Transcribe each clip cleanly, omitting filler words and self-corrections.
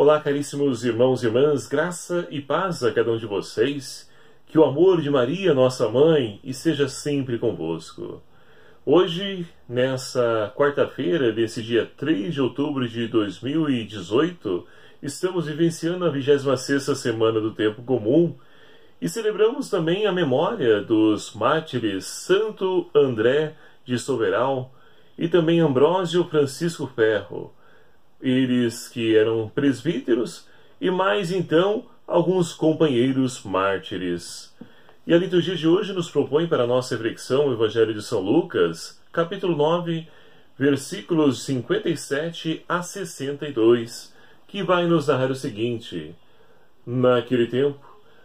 Olá, caríssimos irmãos e irmãs, graça e paz a cada um de vocês, que o amor de Maria, nossa mãe, esteja sempre convosco. Hoje, nessa quarta-feira, desse dia 3 de outubro de 2018, estamos vivenciando a 26ª semana do Tempo Comum e celebramos também a memória dos mártires Santo André de Soberal e também Ambrósio Francisco Ferro, eles que eram presbíteros e mais então alguns companheiros mártires. E a liturgia de hoje nos propõe para a nossa reflexão o Evangelho de São Lucas, capítulo 9, versículos 57 a 62, que vai nos narrar o seguinte: Naquele tempo,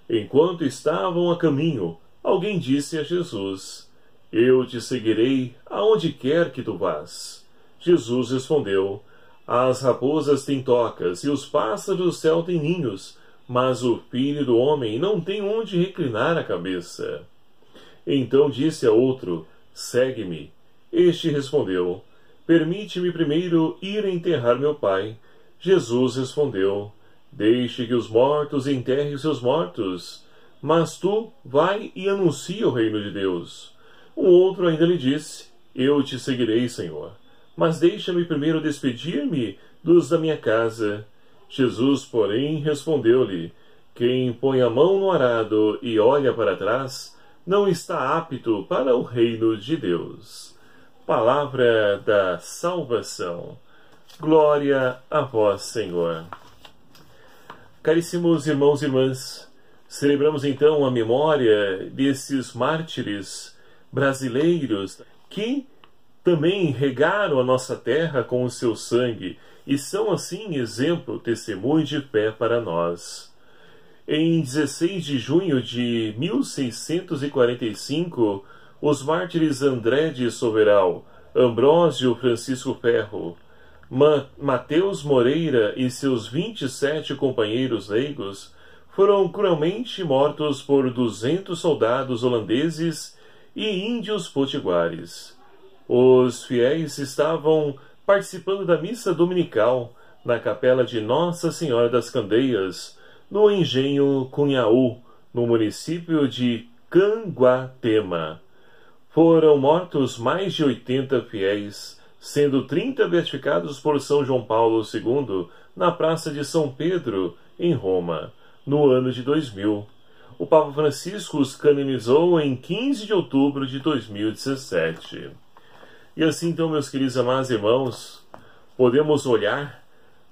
enquanto estavam a caminho, alguém disse a Jesus: Eu te seguirei aonde quer que tu vás. Jesus respondeu: As raposas têm tocas e os pássaros do céu têm ninhos, mas o Filho do Homem não tem onde reclinar a cabeça. Então disse a outro: Segue-me. Este respondeu: Permite-me primeiro ir enterrar meu pai. Jesus respondeu: Deixe que os mortos enterrem seus mortos, mas tu vai e anuncia o reino de Deus. Um outro ainda lhe disse: Eu te seguirei, Senhor, mas deixa-me primeiro despedir-me dos da minha casa. Jesus, porém, respondeu-lhe: Quem põe a mão no arado e olha para trás, não está apto para o reino de Deus. Palavra da salvação. Glória a vós, Senhor. Caríssimos irmãos e irmãs, celebramos então a memória desses mártires brasileiros que também regaram a nossa terra com o seu sangue e são assim exemplo, testemunho de fé para nós. Em 16 de junho de 1645, os mártires André de Soberal, Ambrósio Francisco Ferro, Mateus Moreira e seus 27 companheiros leigos foram cruelmente mortos por 200 soldados holandeses e índios potiguares. Os fiéis estavam participando da missa dominical na capela de Nossa Senhora das Candeias, no engenho Cunhaú, no município de Canguatema. Foram mortos mais de 80 fiéis, sendo 30 beatificados por São João Paulo II na Praça de São Pedro, em Roma, no ano de 2000. O Papa Francisco os canonizou em 15 de outubro de 2017. E assim, então, meus queridos amados irmãos, podemos olhar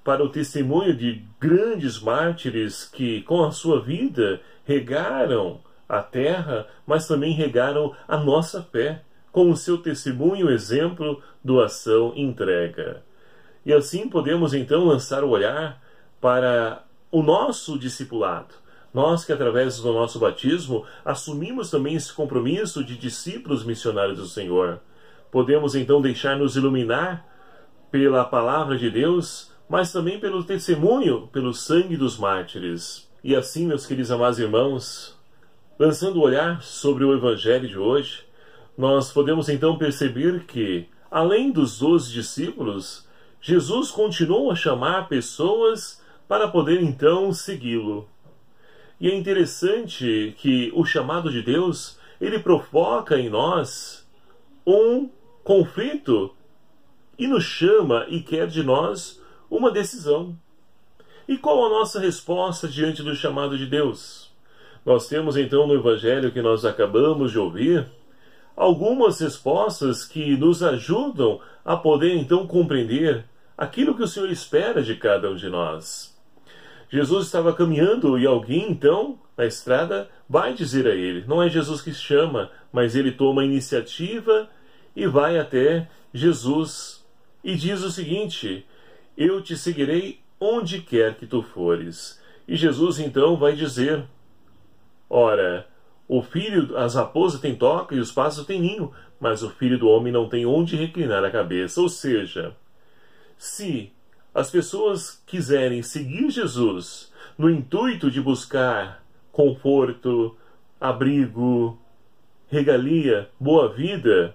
para o testemunho de grandes mártires que, com a sua vida, regaram a terra, mas também regaram a nossa fé, com o seu testemunho, exemplo, doação e entrega. E assim podemos, então, lançar o olhar para o nosso discipulado. Nós que, através do nosso batismo, assumimos também esse compromisso de discípulos missionários do Senhor. Podemos então deixar-nos iluminar pela palavra de Deus, mas também pelo testemunho, pelo sangue dos mártires. E assim, meus queridos amados irmãos, lançando o olhar sobre o Evangelho de hoje, nós podemos então perceber que, além dos 12 discípulos, Jesus continuou a chamar pessoas para poder então segui-lo. E é interessante que o chamado de Deus, ele provoca em nós um conflito e nos chama e quer de nós uma decisão. E qual a nossa resposta diante do chamado de Deus? Nós temos então no Evangelho que nós acabamos de ouvir algumas respostas que nos ajudam a poder então compreender aquilo que o Senhor espera de cada um de nós. Jesus estava caminhando e alguém então na estrada vai dizer a ele, não é Jesus que chama, mas ele toma a iniciativa e vai até Jesus e diz o seguinte: Eu te seguirei onde quer que tu fores. E Jesus então vai dizer: Ora, as raposas têm toca e os pássaros têm ninho, mas o Filho do Homem não tem onde reclinar a cabeça. Ou seja, se as pessoas quiserem seguir Jesus no intuito de buscar conforto, abrigo, regalia, boa vida,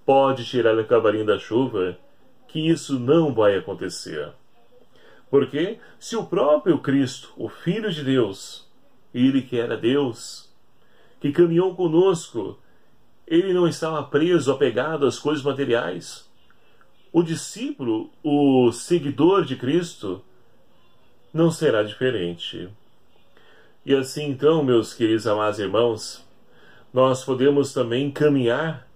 pode tirar o cavalinho da chuva, que isso não vai acontecer. Porque se o próprio Cristo, o Filho de Deus, ele que era Deus, que caminhou conosco, ele não estava preso, apegado às coisas materiais. O discípulo, o seguidor de Cristo, não será diferente. E assim então, meus queridos amados irmãos, nós podemos também caminhar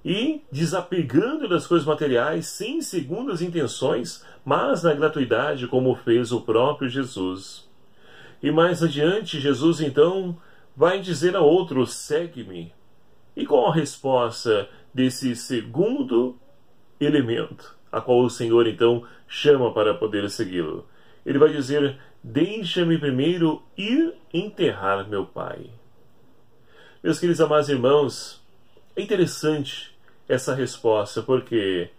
e desapegando das coisas materiais, sem segundas intenções, mas na gratuidade, como fez o próprio Jesus. E mais adiante, Jesus então vai dizer a outro: segue-me. E qual a resposta desse segundo elemento, a qual o Senhor então chama para poder segui-lo? Ele vai dizer: deixa-me primeiro ir enterrar meu pai. Meus queridos amados irmãos, é interessante essa resposta, porque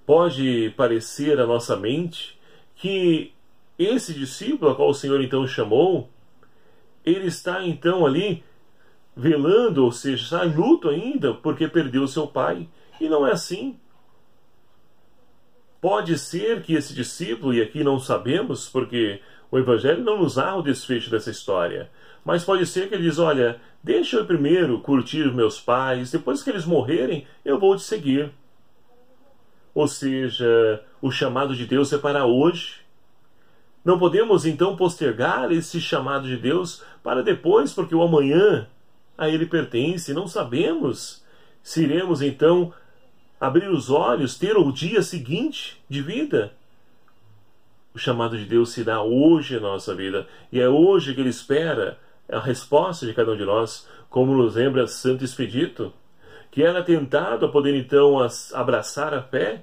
pode parecer à nossa mente que esse discípulo, a qual o Senhor então chamou, ele está então ali velando, ou seja, está em luto ainda, porque perdeu seu pai. E não é assim. Pode ser que esse discípulo, e aqui não sabemos, porque o Evangelho não nos dá o desfecho dessa história, mas pode ser que ele diz: olha, deixa eu primeiro curtir meus pais, depois que eles morrerem, eu vou te seguir. Ou seja, o chamado de Deus é para hoje. Não podemos então postergar esse chamado de Deus para depois, porque o amanhã a ele pertence. Não sabemos se iremos então abrir os olhos, ter o dia seguinte de vida. O chamado de Deus se dá hoje na nossa vida, e é hoje que ele espera a resposta de cada um de nós, como nos lembra Santo Expedito, que era tentado a poder então abraçar a fé,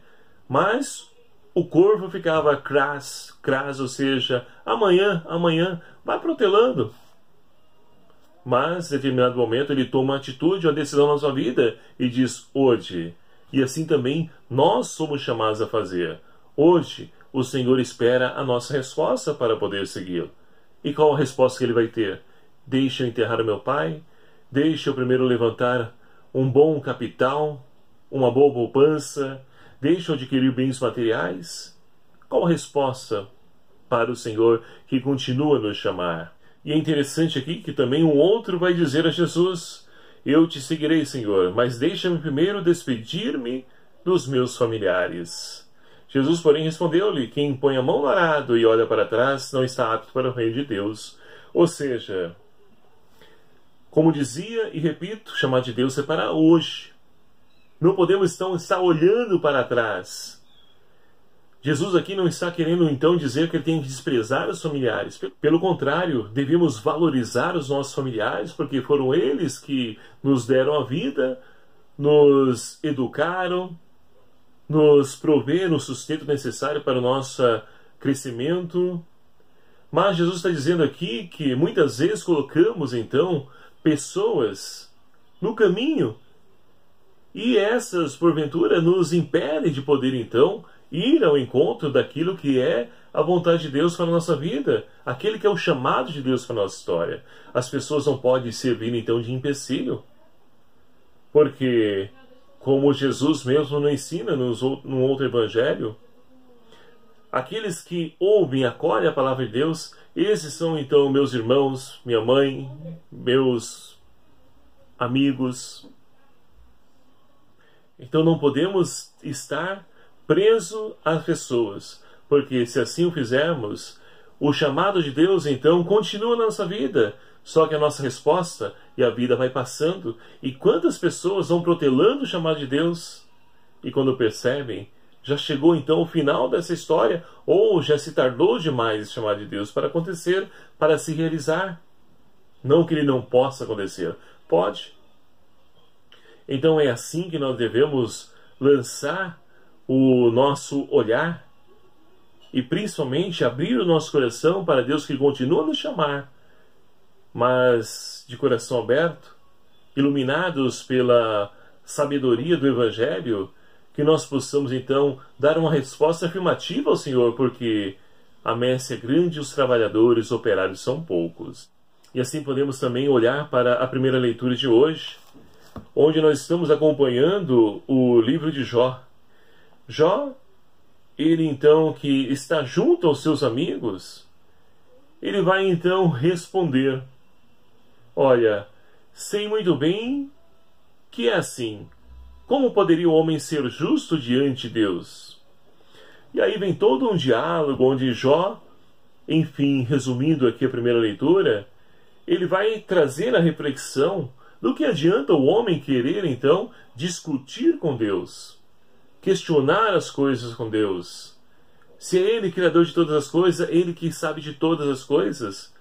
mas o corvo ficava cras, ou seja, amanhã, vai protelando. Mas, em determinado momento, ele toma uma atitude, uma decisão na sua vida e diz: hoje. E assim também nós somos chamados a fazer. Hoje, o Senhor espera a nossa resposta para poder segui-lo. E qual a resposta que ele vai ter? Deixa eu enterrar o meu pai? Deixa eu primeiro levantar um bom capital, uma boa poupança? Deixa eu adquirir bens materiais? Qual a resposta para o Senhor que continua a nos chamar? E é interessante aqui que também um outro vai dizer a Jesus: eu te seguirei, Senhor, mas deixa-me primeiro despedir-me dos meus familiares. Jesus, porém, respondeu-lhe: quem põe a mão no arado e olha para trás não está apto para o reino de Deus. Ou seja, como dizia e repito, o chamado de Deus é para hoje. Não podemos então estar olhando para trás. Jesus aqui não está querendo então dizer que ele tem que desprezar os familiares. Pelo contrário, devemos valorizar os nossos familiares, porque foram eles que nos deram a vida, nos educaram, nos proveram o sustento necessário para o nosso crescimento. Mas Jesus está dizendo aqui que muitas vezes colocamos então pessoas no caminho, e essas porventura nos impedem de poder então ir ao encontro daquilo que é a vontade de Deus para a nossa vida, aquele que é o chamado de Deus para a nossa história. As pessoas não podem servir então de empecilho, porque, como Jesus mesmo nos ensina num outro evangelho, aqueles que ouvem e acolhem a palavra de Deus, esses são então meus irmãos, minha mãe, meus amigos. Então não podemos estar preso às pessoas, porque se assim o fizermos, o chamado de Deus então continua na nossa vida, só que a nossa resposta e a vida vai passando, e quantas pessoas vão protelando o chamado de Deus, e quando percebem, já chegou então o final dessa história, ou já se tardou demais esse chamado de Deus para acontecer, para se realizar. Não que ele não possa acontecer, pode. Então é assim que nós devemos lançar o nosso olhar e principalmente abrir o nosso coração para Deus, que continua a nos chamar, mas de coração aberto, iluminados pela sabedoria do Evangelho, que nós possamos então dar uma resposta afirmativa ao Senhor, porque a messe é grande e os trabalhadores operários são poucos. E assim podemos também olhar para a primeira leitura de hoje, onde nós estamos acompanhando o livro de Jó. Jó ele então, que está junto aos seus amigos, ele vai então responder: olha, sei muito bem que é assim. Como poderia o homem ser justo diante de Deus? E aí vem todo um diálogo onde Jó, enfim, resumindo aqui a primeira leitura, ele vai trazer a reflexão do que adianta o homem querer, então, discutir com Deus, questionar as coisas com Deus. Se é Ele Criador de todas as coisas, Ele que sabe de todas as coisas.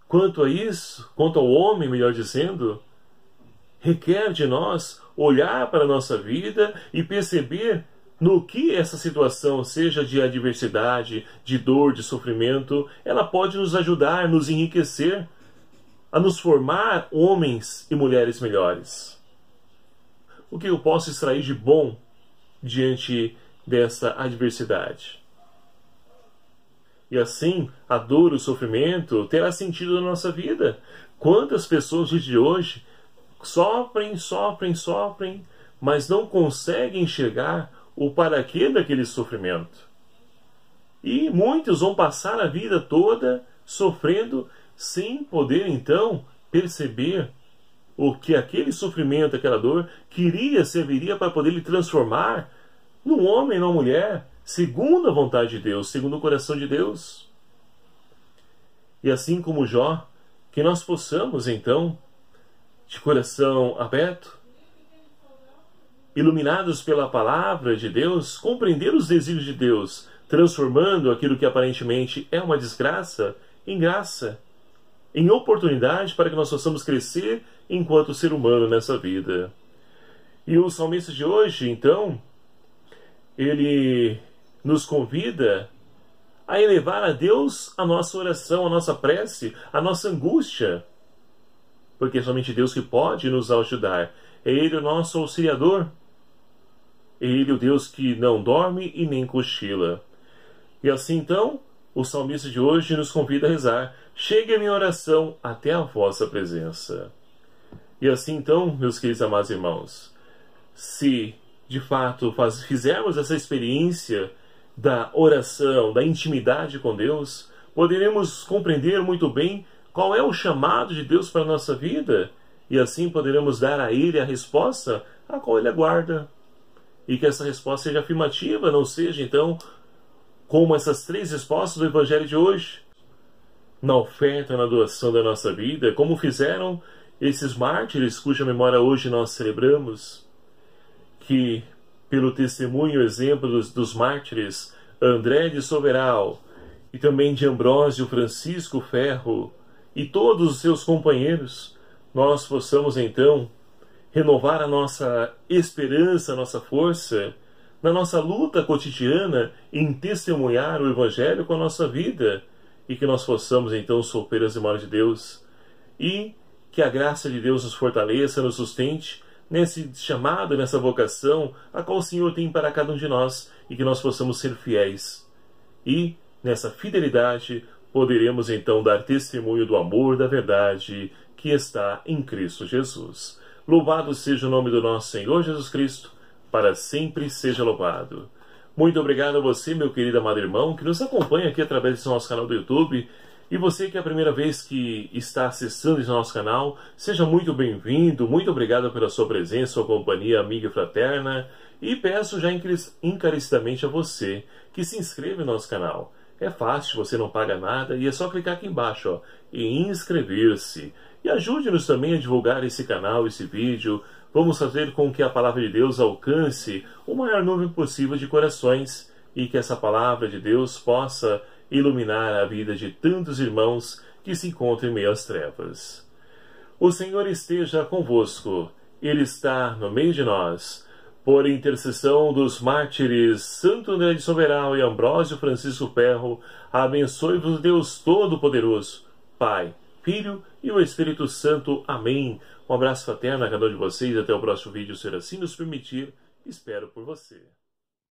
Quanto a isso, quanto ao homem, melhor dizendo, requer de nós olhar para a nossa vida e perceber no que essa situação, seja de adversidade, de dor, de sofrimento, ela pode nos ajudar, nos enriquecer, a nos formar homens e mulheres melhores. O que eu posso extrair de bom diante dessa adversidade? E assim, a dor, o sofrimento terá sentido na nossa vida. Quantas pessoas de hoje sofrem, mas não conseguem enxergar o paraquê daquele sofrimento. E muitos vão passar a vida toda sofrendo sem poder então perceber o que aquele sofrimento, aquela dor, serviria para poder lhe transformar num homem, numa mulher, segundo a vontade de Deus, segundo o coração de Deus. E assim como Jó, que nós possamos então, de coração aberto, iluminados pela palavra de Deus, compreender os desígnios de Deus, transformando aquilo que aparentemente é uma desgraça em graça, em oportunidade para que nós possamos crescer enquanto ser humano nessa vida. E o salmista de hoje, então, ele nos convida a elevar a Deus a nossa oração, a nossa prece, a nossa angústia, porque é somente Deus que pode nos ajudar. É Ele o nosso auxiliador. É Ele o Deus que não dorme e nem cochila. E assim então, o salmista de hoje nos convida a rezar: chegue a minha oração até a vossa presença. E assim então, meus queridos amados irmãos, se de fato fizermos essa experiência da oração, da intimidade com Deus, poderemos compreender muito bem qual é o chamado de Deus para a nossa vida, e assim poderemos dar a Ele a resposta a qual Ele aguarda. E que essa resposta seja afirmativa, não seja então como essas 3 respostas do Evangelho de hoje, na oferta, na doação da nossa vida, como fizeram esses mártires cuja memória hoje nós celebramos, que pelo testemunho e exemplo dos mártires André de Soberal e também de Ambrósio Francisco Ferro e todos os seus companheiros, nós possamos então renovar a nossa esperança, a nossa força, na nossa luta cotidiana em testemunhar o Evangelho com a nossa vida, e que nós possamos então sofrer as memórias de Deus, e que a graça de Deus nos fortaleça, nos sustente nesse chamado, nessa vocação a qual o Senhor tem para cada um de nós, e que nós possamos ser fiéis. E nessa fidelidade poderemos então dar testemunho do amor, da verdade que está em Cristo Jesus. Louvado seja o nome do nosso Senhor Jesus Cristo, para sempre seja louvado. Muito obrigado a você, meu querido amado irmão, que nos acompanha aqui através desse nosso canal do YouTube. E você que é a primeira vez que está acessando esse nosso canal, seja muito bem-vindo, muito obrigado pela sua presença, sua companhia amiga e fraterna. E peço já encarecidamente a você que se inscreva no nosso canal. É fácil, você não paga nada e é só clicar aqui embaixo, ó, em inscrever-se. E ajude-nos também a divulgar esse canal, esse vídeo. Vamos fazer com que a palavra de Deus alcance o maior número possível de corações e que essa palavra de Deus possa iluminar a vida de tantos irmãos que se encontram em meio às trevas. O Senhor esteja convosco, Ele está no meio de nós. Por intercessão dos mártires Santo André de Soberal e Ambrósio Francisco Ferro, abençoe-vos Deus Todo-Poderoso, Pai, Filho e o Espírito Santo. Amém. Um abraço fraterno a cada um de vocês. Até o próximo vídeo, se assim nos permitir. Espero por você.